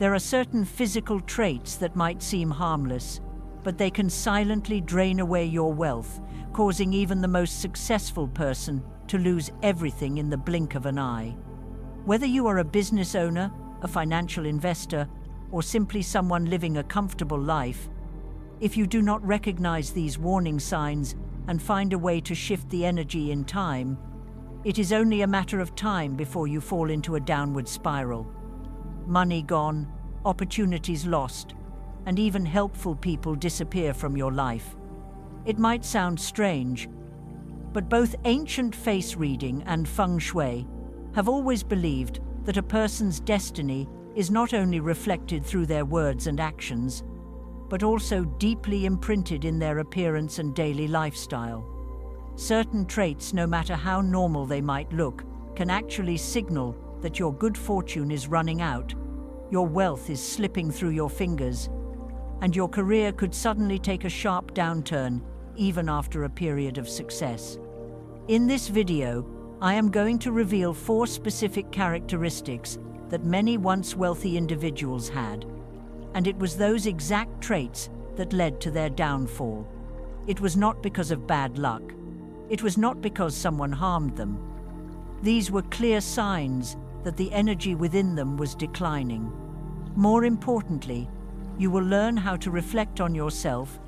There are certain physical traits that might seem harmless, but they can silently drain away your wealth, causing even the most successful person to lose everything in the blink of an eye. Whether you are a business owner, a financial investor, or simply someone living a comfortable life, if you do not recognize these warning signs and find a way to shift the energy in time, it is only a matter of time before you fall into a downward spiral. Money gone, opportunities lost, and even helpful people disappear from your life. It might sound strange, but both ancient face reading and feng shui have always believed that a person's destiny is not only reflected through their words and actions, but also deeply imprinted in their appearance and daily lifestyle. Certain traits, no matter how normal they might look, can actually signal that your good fortune is running out, your wealth is slipping through your fingers, and your career could suddenly take a sharp downturn even after a period of success. In this video, I am going to reveal 4 specific characteristics that many once wealthy individuals had, and it was those exact traits that led to their downfall. It was not because of bad luck. It was not because someone harmed them. These were clear signs that the energy within them was declining. More importantly, you will learn how to reflect on yourself,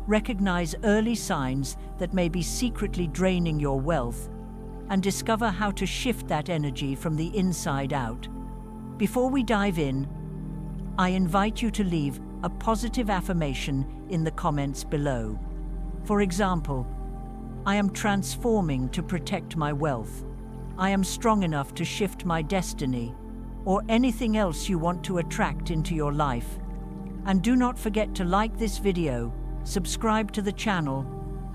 recognize early signs that may be secretly draining your wealth, and discover how to shift that energy from the inside out. Before we dive in, I invite you to leave a positive affirmation in the comments below. For example, I am transforming to protect my wealth. I am strong enough to shift my destiny, or anything else you want to attract into your life. And do not forget to like this video, subscribe to the channel,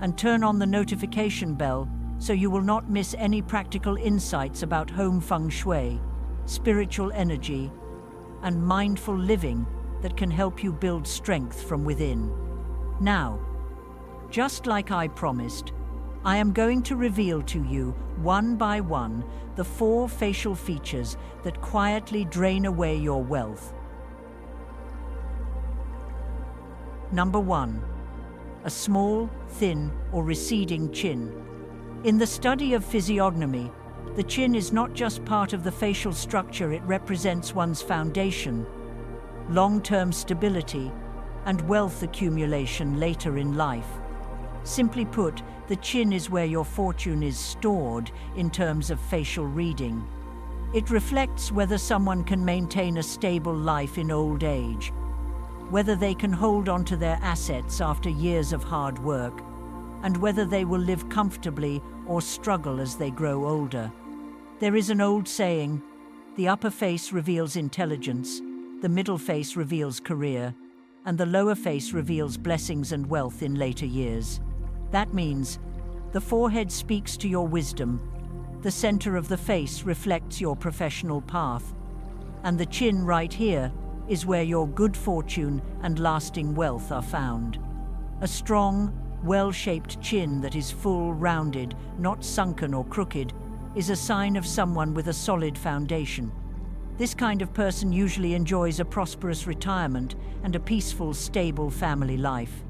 and turn on the notification bell so you will not miss any practical insights about home feng shui, spiritual energy, and mindful living that can help you build strength from within. Now, just like I promised, I am going to reveal to you, one by one, the 4 facial features that quietly drain away your wealth. Number 1. A small, thin, or receding chin. In the study of physiognomy, the chin is not just part of the facial structure, it represents one's foundation, long-term stability, and wealth accumulation later in life. Simply put, the chin is where your fortune is stored in terms of facial reading. It reflects whether someone can maintain a stable life in old age, whether they can hold on to their assets after years of hard work, and whether they will live comfortably or struggle as they grow older. There is an old saying, the upper face reveals intelligence, the middle face reveals career, and the lower face reveals blessings and wealth in later years. That means the forehead speaks to your wisdom, the center of the face reflects your professional path, and the chin right here is where your good fortune and lasting wealth are found. A strong, well-shaped chin that is full, rounded, not sunken or crooked, is a sign of someone with a solid foundation. This kind of person usually enjoys a prosperous retirement and a peaceful, stable family life.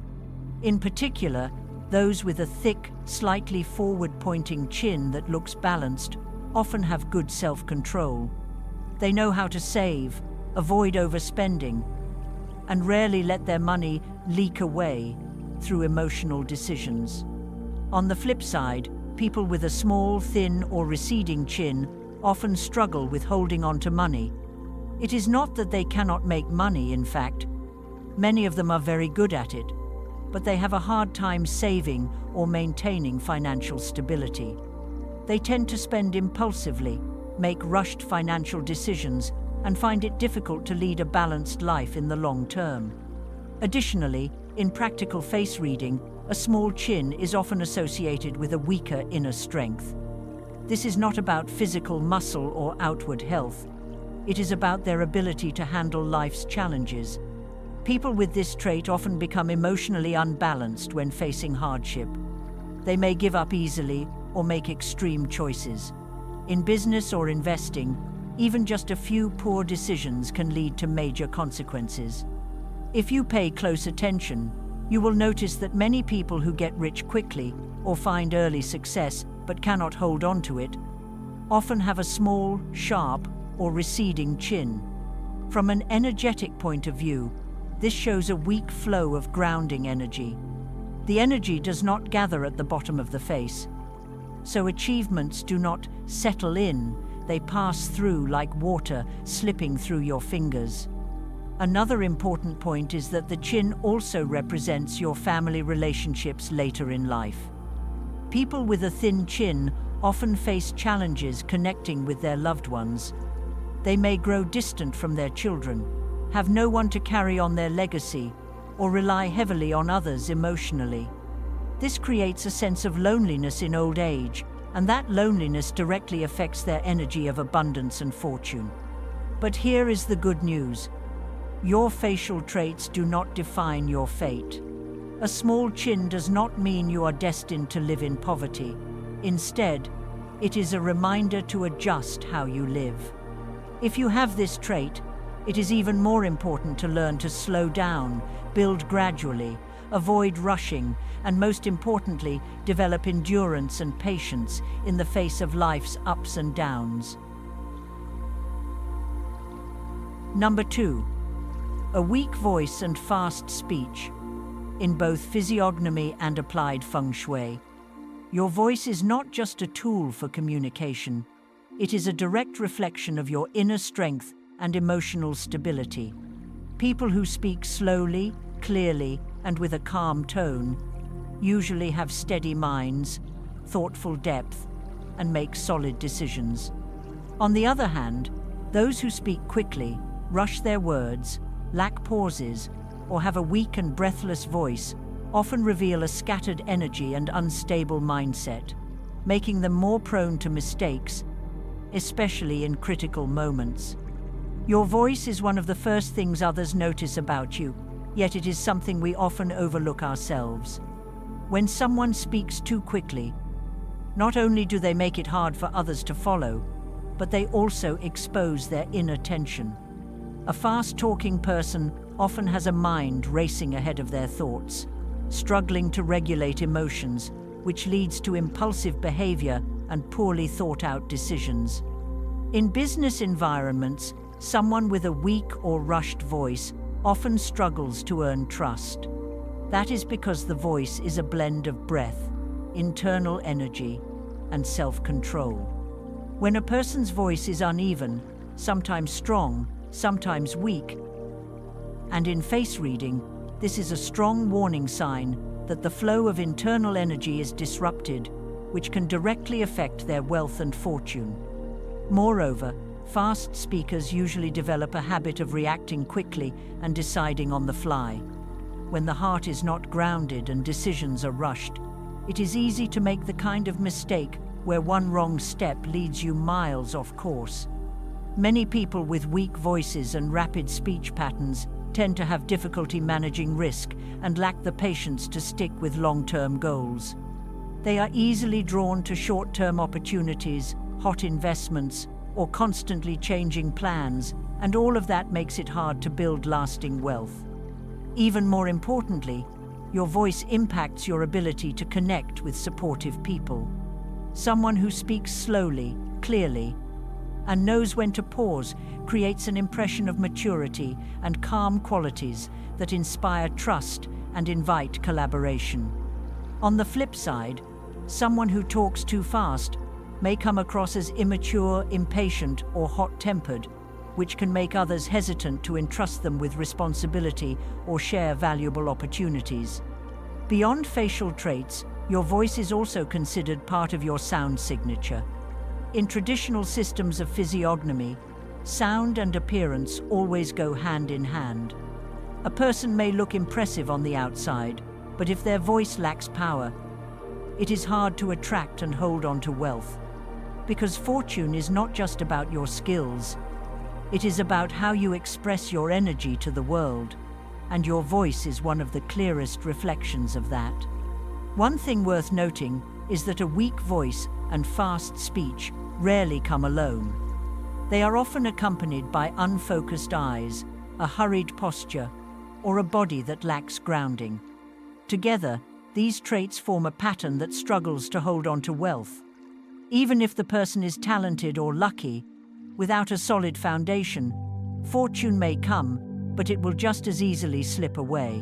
In particular, those with a thick, slightly forward-pointing chin that looks balanced often have good self-control. They know how to save, avoid overspending, and rarely let their money leak away through emotional decisions. On the flip side, people with a small, thin, or receding chin often struggle with holding on to money. It is not that they cannot make money, in fact. Many of them are very good at it, but they have a hard time saving or maintaining financial stability. They tend to spend impulsively, make rushed financial decisions, and find it difficult to lead a balanced life in the long term. Additionally, in practical face reading, a small chin is often associated with a weaker inner strength. This is not about physical muscle or outward health. It is about their ability to handle life's challenges. People with this trait often become emotionally unbalanced when facing hardship. They may give up easily or make extreme choices. In business or investing, Even just a few poor decisions can lead to major consequences. If you pay close attention, you will notice that many people who get rich quickly or find early success but cannot hold on to it often have a small, sharp, or receding chin. From an energetic point of view, this shows a weak flow of grounding energy. The energy does not gather at the bottom of the face, so achievements do not settle in, they pass through like water slipping through your fingers. Another important point is that the chin also represents your family relationships later in life. People with a thin chin often face challenges connecting with their loved ones. They may grow distant from their children, have no one to carry on their legacy, or rely heavily on others emotionally. This creates a sense of loneliness in old age, and that loneliness directly affects their energy of abundance and fortune. But here is the good news. Your facial traits do not define your fate. A small chin does not mean you are destined to live in poverty. Instead, it is a reminder to adjust how you live. If you have this trait, it is even more important to learn to slow down, build gradually, avoid rushing, and most importantly, develop endurance and patience in the face of life's ups and downs. Number 2. A weak voice and fast speech. In both physiognomy and applied feng shui, your voice is not just a tool for communication. It is a direct reflection of your inner strength and emotional stability. People who speak slowly, clearly, and with a calm tone usually have steady minds, thoughtful depth, and make solid decisions. On the other hand, those who speak quickly, rush their words, lack pauses, or have a weak and breathless voice often reveal a scattered energy and unstable mindset, making them more prone to mistakes, especially in critical moments. Your voice is one of the first things others notice about you, yet it is something we often overlook ourselves. When someone speaks too quickly, not only do they make it hard for others to follow, but they also expose their inner tension. A fast-talking person often has a mind racing ahead of their thoughts, struggling to regulate emotions, which leads to impulsive behavior and poorly thought-out decisions. In business environments, someone with a weak or rushed voice often struggles to earn trust. That is because the voice is a blend of breath, internal energy, and self-control. When a person's voice is uneven, sometimes strong, sometimes weak, and in face reading, this is a strong warning sign that the flow of internal energy is disrupted, which can directly affect their wealth and fortune. Moreover, fast speakers usually develop a habit of reacting quickly and deciding on the fly. When the heart is not grounded and decisions are rushed, it is easy to make the kind of mistake where one wrong step leads you miles off course. Many people with weak voices and rapid speech patterns tend to have difficulty managing risk and lack the patience to stick with long-term goals. They are easily drawn to short-term opportunities, hot investments, or constantly changing plans, and all of that makes it hard to build lasting wealth. Even more importantly, your voice impacts your ability to connect with supportive people. Someone who speaks slowly, clearly, and knows when to pause creates an impression of maturity and calm qualities that inspire trust and invite collaboration. On the flip side, someone who talks too fast may come across as immature, impatient, or hot-tempered, which can make others hesitant to entrust them with responsibility or share valuable opportunities. Beyond facial traits, your voice is also considered part of your sound signature. In traditional systems of physiognomy, sound and appearance always go hand in hand. A person may look impressive on the outside, but if their voice lacks power, it is hard to attract and hold on to wealth. Because fortune is not just about your skills, it is about how you express your energy to the world, and your voice is one of the clearest reflections of that. One thing worth noting is that a weak voice and fast speech rarely come alone. They are often accompanied by unfocused eyes, a hurried posture, or a body that lacks grounding. Together, these traits form a pattern that struggles to hold on to wealth. Even if the person is talented or lucky, without a solid foundation, fortune may come, but it will just as easily slip away.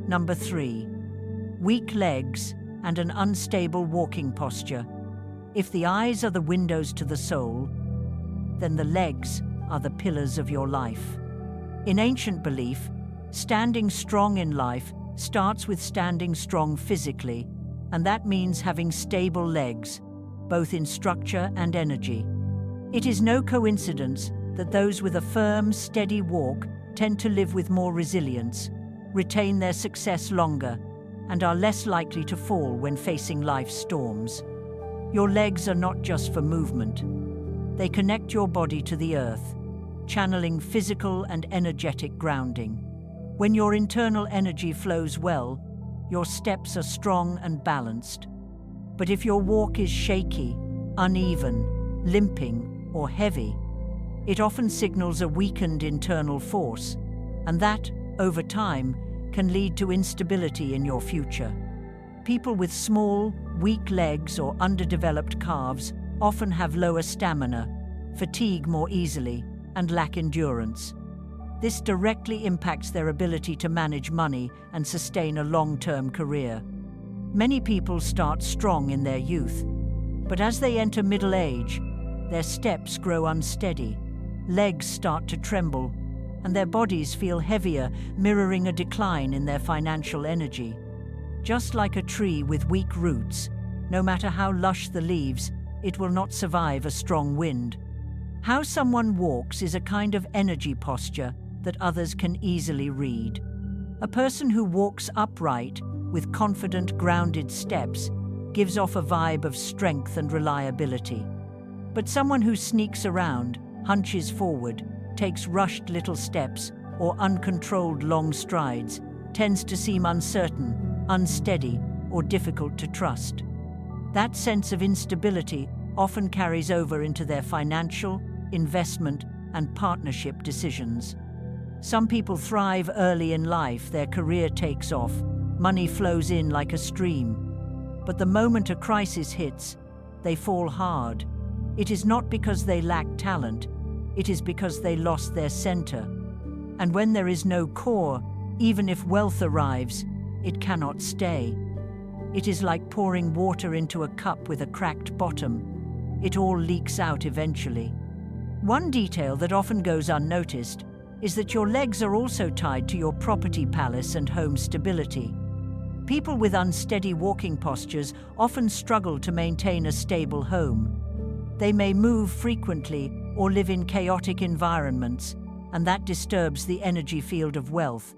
Number 3. Weak legs and an unstable walking posture. If the eyes are the windows to the soul, then the legs are the pillars of your life. In ancient belief, standing strong in life starts with standing strong physically, and that means having stable legs, both in structure and energy. It is no coincidence that those with a firm, steady walk tend to live with more resilience, retain their success longer, and are less likely to fall when facing life's storms. Your legs are not just for movement. They connect your body to the earth, channeling physical and energetic grounding. When your internal energy flows well, your steps are strong and balanced. But if your walk is shaky, uneven, limping, or heavy, it often signals a weakened internal force, and that, over time, can lead to instability in your future. People with small, weak legs or underdeveloped calves often have lower stamina, fatigue more easily, and lack endurance. This directly impacts their ability to manage money and sustain a long-term career. Many people start strong in their youth, but as they enter middle age, their steps grow unsteady, legs start to tremble, and their bodies feel heavier, mirroring a decline in their financial energy. Just like a tree with weak roots, no matter how lush the leaves, it will not survive a strong wind. How someone walks is a kind of energy posture that others can easily read. A person who walks upright, with confident, grounded steps, gives off a vibe of strength and reliability. But someone who sneaks around, hunches forward, takes rushed little steps, or uncontrolled long strides, tends to seem uncertain, unsteady, or difficult to trust. That sense of instability often carries over into their financial, investment, and partnership decisions. Some people thrive early in life, their career takes off, money flows in like a stream. But the moment a crisis hits, they fall hard. It is not because they lack talent, it is because they lost their center. And when there is no core, even if wealth arrives, it cannot stay. It is like pouring water into a cup with a cracked bottom. It all leaks out eventually. One detail that often goes unnoticed is that your legs are also tied to your property palace and home stability. People with unsteady walking postures often struggle to maintain a stable home. They may move frequently or live in chaotic environments, and that disturbs the energy field of wealth,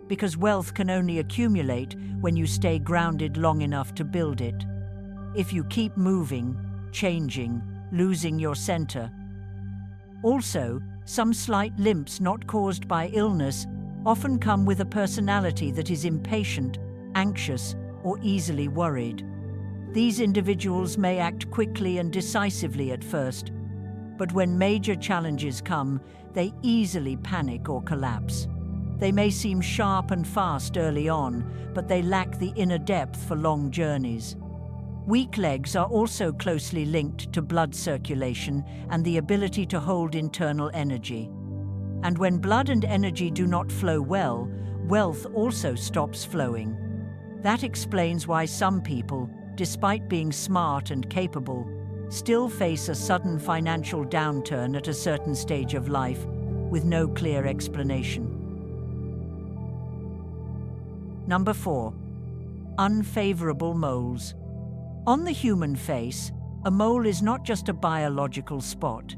because wealth can only accumulate when you stay grounded long enough to build it. If you keep moving, changing, losing your center. Also, some slight limps not caused by illness often come with a personality that is impatient, anxious, or easily worried. These individuals may act quickly and decisively at first, but when major challenges come, they easily panic or collapse. They may seem sharp and fast early on, but they lack the inner depth for long journeys. Weak legs are also closely linked to blood circulation and the ability to hold internal energy. And when blood and energy do not flow well, wealth also stops flowing. That explains why some people, despite being smart and capable, still face a sudden financial downturn at a certain stage of life with no clear explanation. Number 4. Unfavorable moles. On the human face, a mole is not just a biological spot.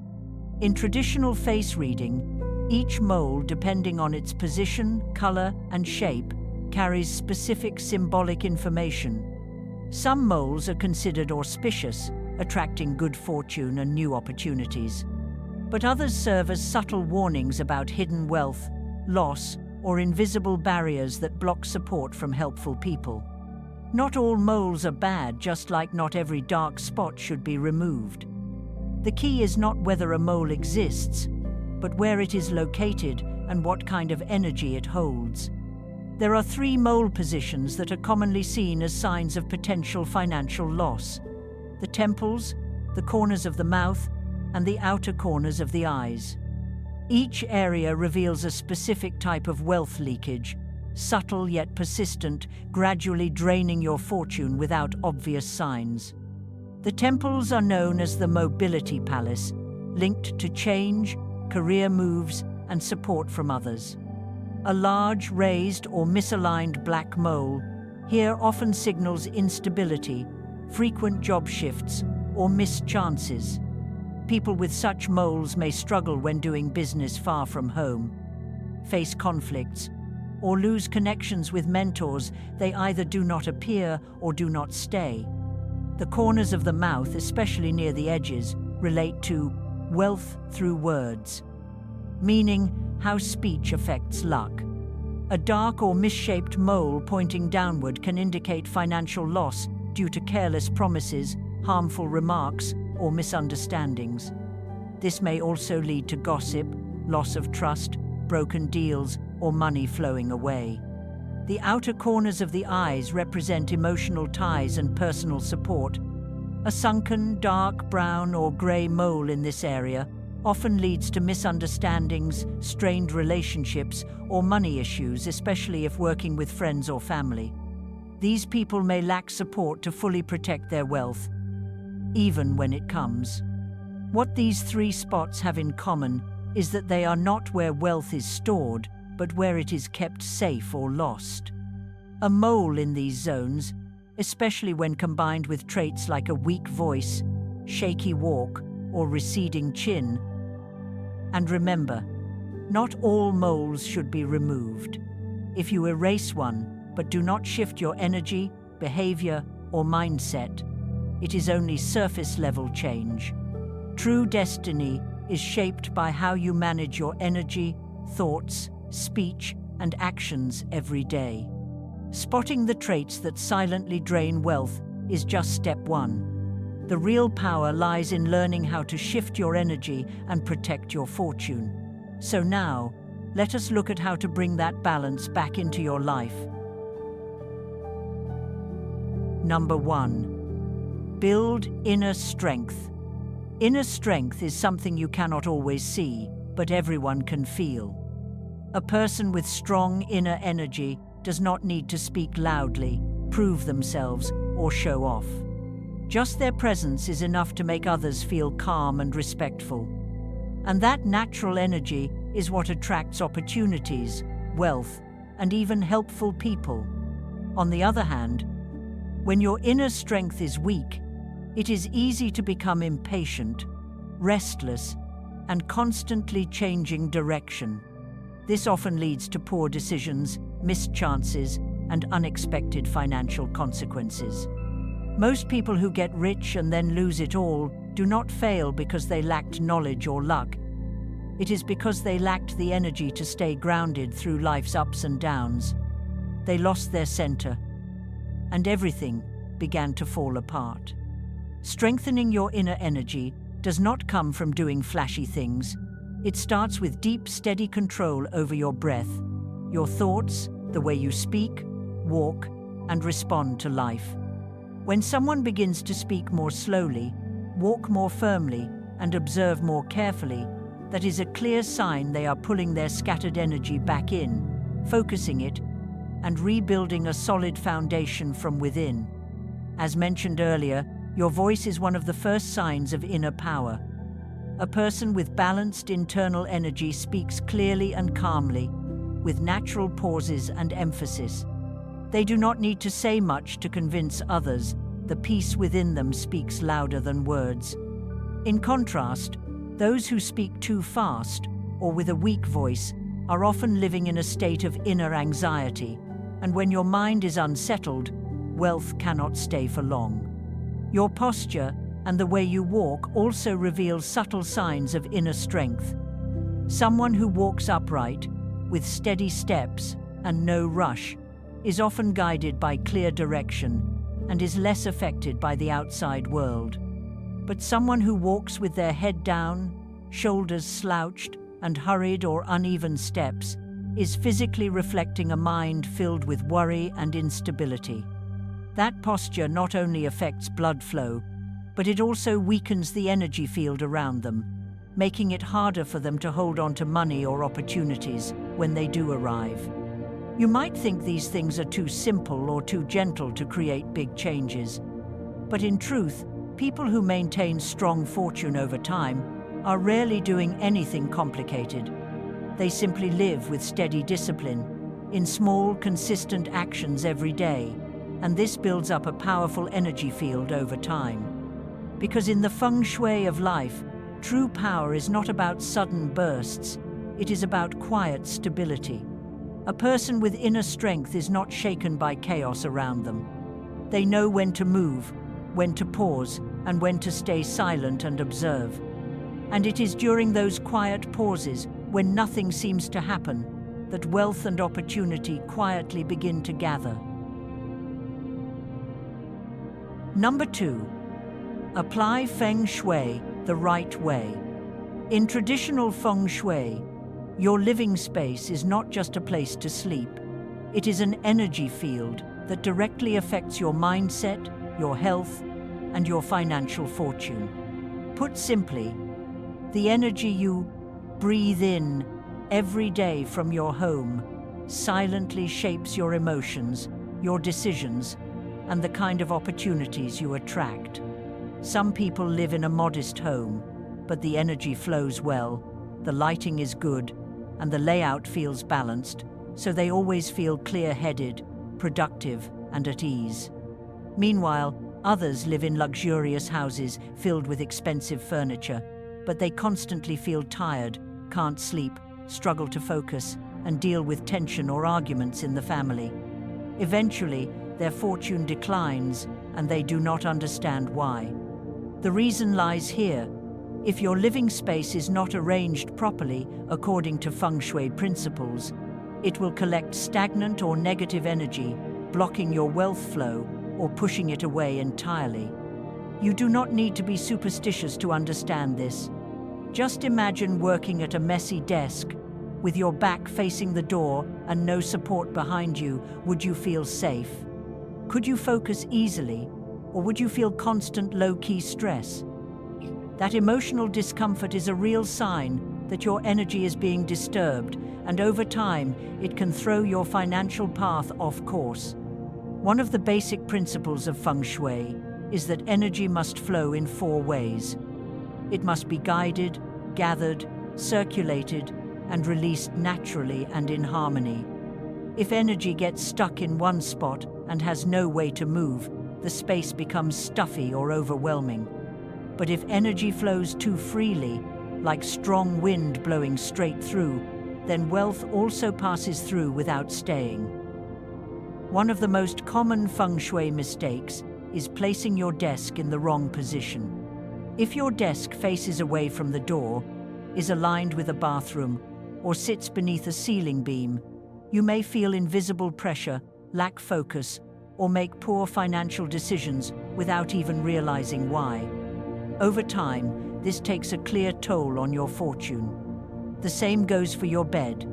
In traditional face reading, each mole, depending on its position, color, and shape, carries specific symbolic information. Some moles are considered auspicious, attracting good fortune and new opportunities. But others serve as subtle warnings about hidden wealth, loss, or invisible barriers that block support from helpful people. Not all moles are bad, just like not every dark spot should be removed. The key is not whether a mole exists, but where it is located and what kind of energy it holds. There are 3 mole positions that are commonly seen as signs of potential financial loss: the temples, the corners of the mouth, and the outer corners of the eyes. Each area reveals a specific type of wealth leakage, subtle yet persistent, gradually draining your fortune without obvious signs. The temples are known as the mobility palace, linked to change, career moves, and support from others. A large, raised, or misaligned black mole here often signals instability, frequent job shifts, or missed chances. People with such moles may struggle when doing business far from home, face conflicts, or lose connections with mentors. They either do not appear or do not stay. The corners of the mouth, especially near the edges, relate to wealth through words, meaning how speech affects luck. A dark or misshaped mole pointing downward can indicate financial loss due to careless promises, harmful remarks, or misunderstandings. This may also lead to gossip, loss of trust, broken deals, or money flowing away. The outer corners of the eyes represent emotional ties and personal support. A sunken, dark brown or grey mole in this area often leads to misunderstandings, strained relationships, or money issues, especially if working with friends or family. These people may lack support to fully protect their wealth, even when it comes. What these 3 spots have in common is that they are not where wealth is stored, but where it is kept safe or lost. A mole in these zones, especially when combined with traits like a weak voice, shaky walk, or receding chin. And remember, not all moles should be removed. If you erase one, but do not shift your energy, behavior, or mindset, it is only surface-level change. True destiny is shaped by how you manage your energy, thoughts, speech, and actions every day. Spotting the traits that silently drain wealth is just step 1. The real power lies in learning how to shift your energy and protect your fortune. So now, let us look at how to bring that balance back into your life. Number 1. Build inner strength. Inner strength is something you cannot always see, but everyone can feel. A person with strong inner energy does not need to speak loudly, prove themselves, or show off. Just their presence is enough to make others feel calm and respectful. And that natural energy is what attracts opportunities, wealth, and even helpful people. On the other hand, when your inner strength is weak, it is easy to become impatient, restless, and constantly changing direction. This often leads to poor decisions, missed chances, and unexpected financial consequences. Most people who get rich and then lose it all do not fail because they lacked knowledge or luck. It is because they lacked the energy to stay grounded through life's ups and downs. They lost their center, and everything began to fall apart. Strengthening your inner energy does not come from doing flashy things. It starts with deep, steady control over your breath, your thoughts, the way you speak, walk, and respond to life. When someone begins to speak more slowly, walk more firmly, and observe more carefully, that is a clear sign they are pulling their scattered energy back in, focusing it, and rebuilding a solid foundation from within. As mentioned earlier, your voice is one of the first signs of inner power. A person with balanced internal energy speaks clearly and calmly, with natural pauses and emphasis. They do not need to say much to convince others. The peace within them speaks louder than words. In contrast, those who speak too fast or with a weak voice are often living in a state of inner anxiety, and when your mind is unsettled, wealth cannot stay for long. Your posture and the way you walk also reveal subtle signs of inner strength. Someone who walks upright, with steady steps and no rush, is often guided by clear direction and is less affected by the outside world. But someone who walks with their head down, shoulders slouched, and hurried or uneven steps is physically reflecting a mind filled with worry and instability. That posture not only affects blood flow, but it also weakens the energy field around them, making it harder for them to hold on to money or opportunities when they do arrive. You might think these things are too simple or too gentle to create big changes. But in truth, people who maintain strong fortune over time are rarely doing anything complicated. They simply live with steady discipline, in small, consistent actions every day, and this builds up a powerful energy field over time. Because in the feng shui of life, true power is not about sudden bursts, it is about quiet stability. A person with inner strength is not shaken by chaos around them. They know when to move, when to pause, and when to stay silent and observe. And it is during those quiet pauses, when nothing seems to happen, that wealth and opportunity quietly begin to gather. Number 2. Apply feng shui the right way. In traditional feng shui, your living space is not just a place to sleep. It is an energy field that directly affects your mindset, your health, and your financial fortune. Put simply, the energy you breathe in every day from your home silently shapes your emotions, your decisions, and the kind of opportunities you attract. Some people live in a modest home, but the energy flows well, the lighting is good, and the layout feels balanced, so they always feel clear-headed, productive, and at ease. Meanwhile, others live in luxurious houses filled with expensive furniture, but they constantly feel tired, can't sleep, struggle to focus, and deal with tension or arguments in the family. Eventually, their fortune declines, and they do not understand why. The reason lies here. If your living space is not arranged properly according to feng shui principles, it will collect stagnant or negative energy, blocking your wealth flow or pushing it away entirely. You do not need to be superstitious to understand this. Just imagine working at a messy desk, with your back facing the door and no support behind you. Would you feel safe? Could you focus easily, or would you feel constant low-key stress? That emotional discomfort is a real sign that your energy is being disturbed, and over time, it can throw your financial path off course. One of the basic principles of feng shui is that energy must flow in 4 ways. It must be guided, gathered, circulated, and released naturally and in harmony. If energy gets stuck in one spot and has no way to move, the space becomes stuffy or overwhelming. But if energy flows too freely, like strong wind blowing straight through, then wealth also passes through without staying. One of the most common feng shui mistakes is placing your desk in the wrong position. If your desk faces away from the door, is aligned with a bathroom, or sits beneath a ceiling beam, you may feel invisible pressure, lack focus, or make poor financial decisions without even realizing why. Over time, this takes a clear toll on your fortune. The same goes for your bed.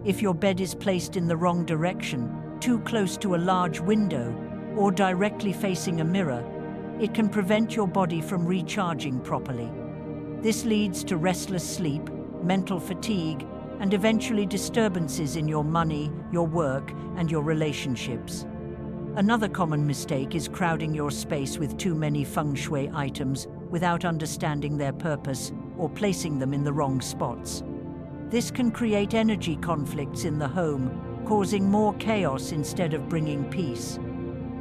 If your bed is placed in the wrong direction, too close to a large window, or directly facing a mirror, it can prevent your body from recharging properly. This leads to restless sleep, mental fatigue, and eventually disturbances in your money, your work, and your relationships. Another common mistake is crowding your space with too many feng shui items without understanding their purpose or placing them in the wrong spots. This can create energy conflicts in the home, causing more chaos instead of bringing peace.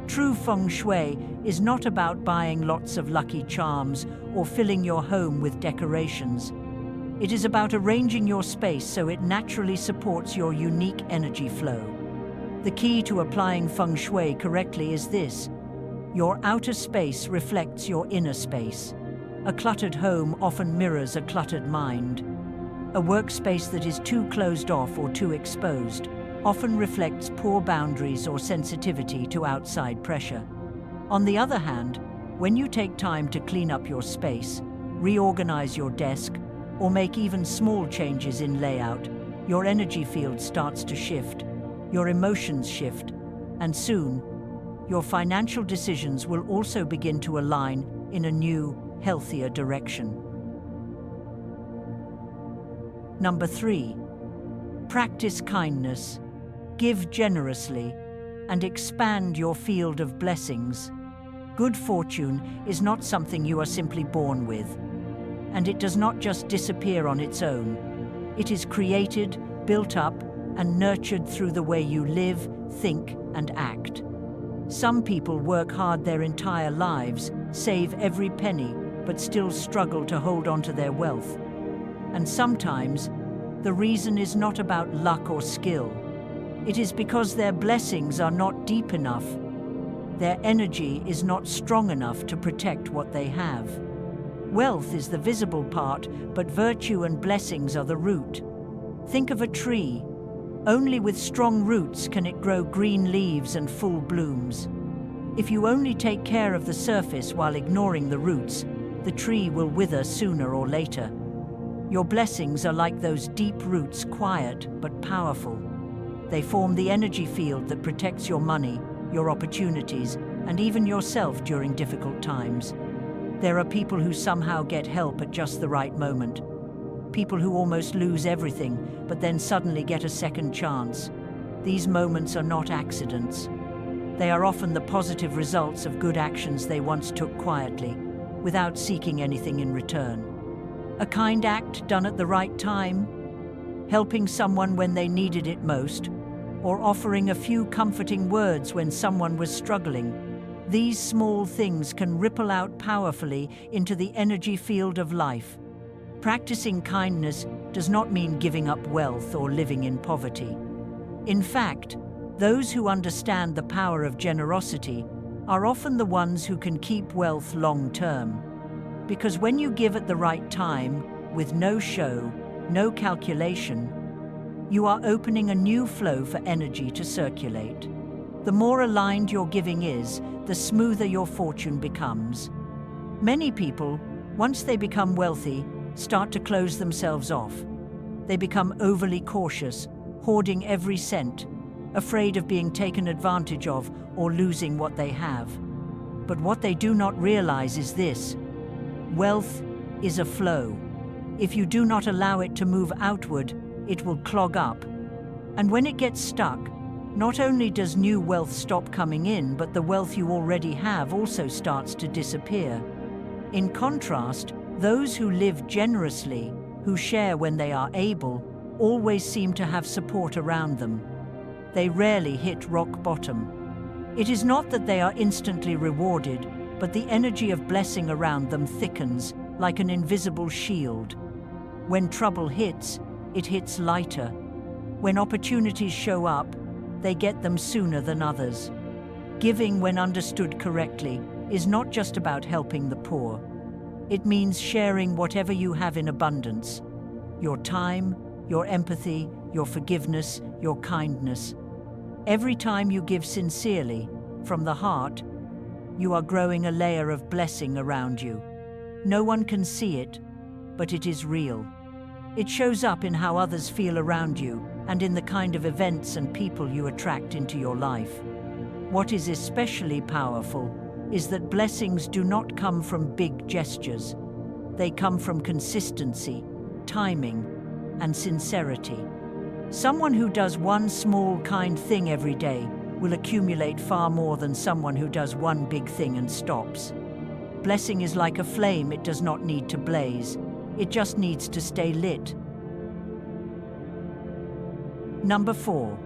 True feng shui is not about buying lots of lucky charms or filling your home with decorations. It is about arranging your space so it naturally supports your unique energy flow. The key to applying feng shui correctly is this: your outer space reflects your inner space. A cluttered home often mirrors a cluttered mind. A workspace that is too closed off or too exposed often reflects poor boundaries or sensitivity to outside pressure. On the other hand, When you take time to clean up your space, reorganize your desk, or make even small changes in layout, your energy field starts to shift, your emotions shift, and soon, your financial decisions will also begin to align in a new, healthier direction. Number 3. Practice kindness. Give generously and expand your field of blessings. Good fortune is not something you are simply born with, and it does not just disappear on its own. It is created, built up, and nurtured through the way you live, think, and act. Some people work hard their entire lives, save every penny, but still struggle to hold on to their wealth. And sometimes, the reason is not about luck or skill. It is because their blessings are not deep enough. Their energy is not strong enough to protect what they have. Wealth is the visible part, but virtue and blessings are the root. Think of a tree. Only with strong roots can it grow green leaves and full blooms. If you only take care of the surface while ignoring the roots, the tree will wither sooner or later. Your blessings are like those deep roots, quiet but powerful. They form the energy field that protects your money, your opportunities, and even yourself during difficult times. There are people who somehow get help at just the right moment. People who almost lose everything, but then suddenly get a second chance. These moments are not accidents. They are often the positive results of good actions they once took quietly, without seeking anything in return. A kind act done at the right time, helping someone when they needed it most, or offering a few comforting words when someone was struggling. These small things can ripple out powerfully into the energy field of life. Practicing kindness does not mean giving up wealth or living in poverty. In fact, those who understand the power of generosity are often the ones who can keep wealth long-term. Because when you give at the right time, with no show, no calculation, you are opening a new flow for energy to circulate. The more aligned your giving is, the smoother your fortune becomes. Many people, once they become wealthy, start to close themselves off. They become overly cautious, hoarding every cent, afraid of being taken advantage of or losing what they have. But what they do not realize is this: wealth is a flow. If you do not allow it to move outward, it will clog up. And when it gets stuck, not only does new wealth stop coming in, but the wealth you already have also starts to disappear. In contrast, those who live generously, who share when they are able, always seem to have support around them. They rarely hit rock bottom. It is not that they are instantly rewarded, but the energy of blessing around them thickens like an invisible shield. When trouble hits, it hits lighter. When opportunities show up, they get them sooner than others. Giving, when understood correctly, is not just about helping the poor. It means sharing whatever you have in abundance: your time, your empathy, your forgiveness, your kindness. Every time you give sincerely, from the heart, you are growing a layer of blessing around you. No one can see it, but it is real. It shows up in how others feel around you and in the kind of events and people you attract into your life. What is especially powerful is that blessings do not come from big gestures. They come from consistency, timing, and sincerity. Someone who does one small kind thing every day will accumulate far more than someone who does one big thing and stops. Blessing is like a flame. It does not need to blaze. It just needs to stay lit. Number 4.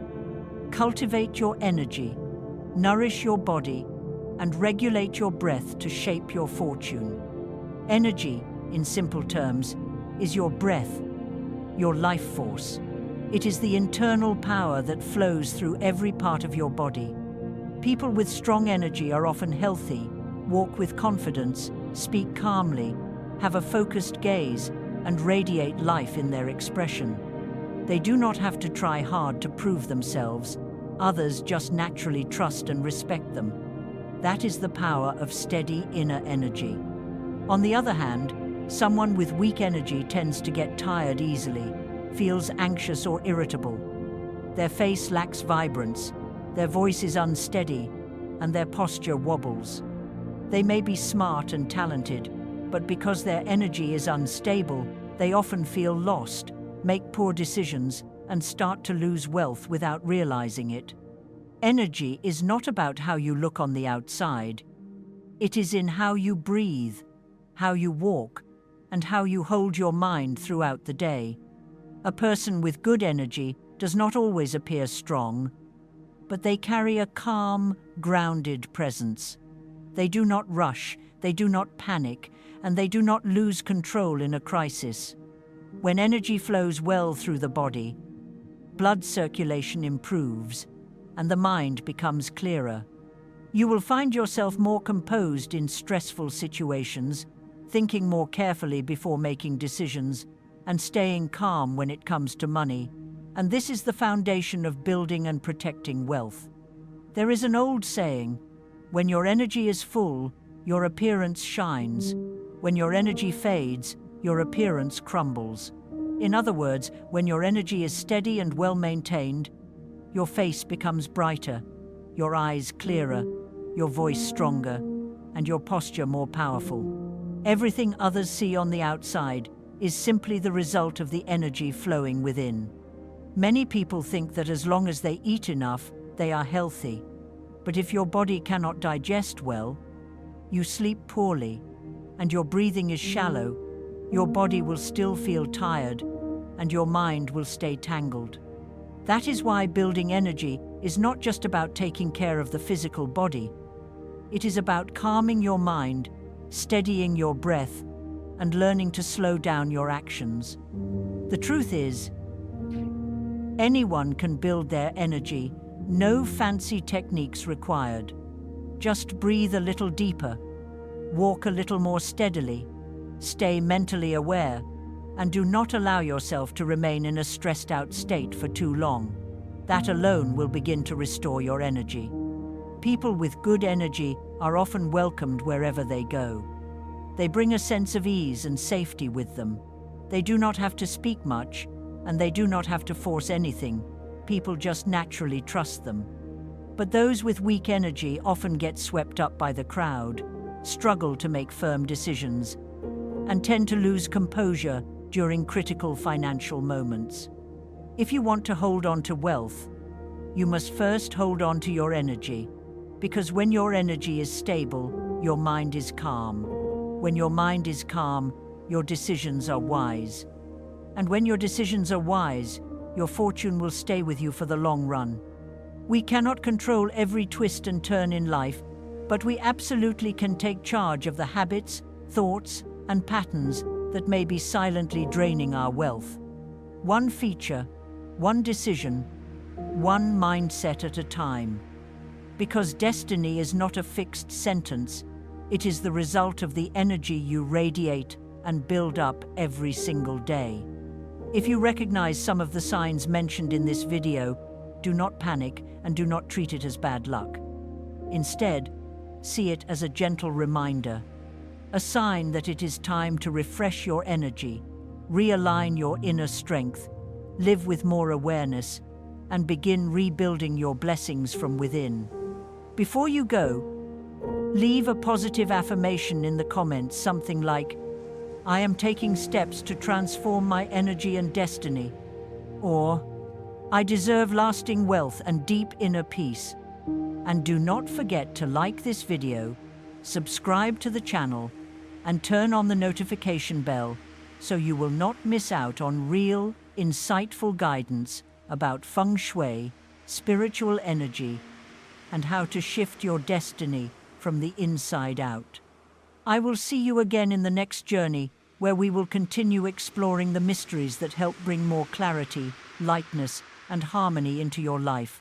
Cultivate your energy, nourish your body, and regulate your breath to shape your fortune. Energy, in simple terms, is your breath, your life force. It is the internal power that flows through every part of your body. People with strong energy are often healthy, walk with confidence, speak calmly, have a focused gaze, and radiate life in their expression. They do not have to try hard to prove themselves. Others just naturally trust and respect them. That is the power of steady inner energy. On the other hand, someone with weak energy tends to get tired easily, feels anxious or irritable. Their face lacks vibrance, their voice is unsteady, and their posture wobbles. They may be smart and talented, but because their energy is unstable, they often feel lost, make poor decisions, and start to lose wealth without realizing it. Energy is not about how you look on the outside. It is in how you breathe, how you walk, and how you hold your mind throughout the day. A person with good energy does not always appear strong, but they carry a calm, grounded presence. They do not rush, they do not panic, and they do not lose control in a crisis. When energy flows well through the body, blood circulation improves, and the mind becomes clearer. You will find yourself more composed in stressful situations, thinking more carefully before making decisions, and staying calm when it comes to money. And this is the foundation of building and protecting wealth. There is an old saying, when your energy is full, your appearance shines. When your energy fades, your appearance crumbles. In other words, when your energy is steady and well maintained, your face becomes brighter, your eyes clearer, your voice stronger, and your posture more powerful. Everything others see on the outside is simply the result of the energy flowing within. Many people think that as long as they eat enough, they are healthy. But if your body cannot digest well, you sleep poorly, and your breathing is shallow, your body will still feel tired, and your mind will stay tangled. That is why building energy is not just about taking care of the physical body. It is about calming your mind, steadying your breath, and learning to slow down your actions. The truth is, anyone can build their energy, no fancy techniques required. Just breathe a little deeper, walk a little more steadily, stay mentally aware, and do not allow yourself to remain in a stressed-out state for too long. That alone will begin to restore your energy. People with good energy are often welcomed wherever they go. They bring a sense of ease and safety with them. They do not have to speak much, and they do not have to force anything. People just naturally trust them. But those with weak energy often get swept up by the crowd, struggle to make firm decisions, and tend to lose composure during critical financial moments. If you want to hold on to wealth, you must first hold on to your energy, because when your energy is stable, your mind is calm. When your mind is calm, your decisions are wise. And when your decisions are wise, your fortune will stay with you for the long run. We cannot control every twist and turn in life, but we absolutely can take charge of the habits, thoughts, and patterns that may be silently draining our wealth. One feature, one decision, one mindset at a time. Because destiny is not a fixed sentence, it is the result of the energy you radiate and build up every single day. If you recognize some of the signs mentioned in this video, do not panic and do not treat it as bad luck. Instead, see it as a gentle reminder, a sign that it is time to refresh your energy, realign your inner strength, live with more awareness, and begin rebuilding your blessings from within. Before you go, leave a positive affirmation in the comments, something like, "I am taking steps to transform my energy and destiny," or "I deserve lasting wealth and deep inner peace." And do not forget to like this video, subscribe to the channel, and turn on the notification bell so you will not miss out on real, insightful guidance about feng shui, spiritual energy, and how to shift your destiny from the inside out. I will see you again in the next journey, where we will continue exploring the mysteries that help bring more clarity, lightness, and harmony into your life.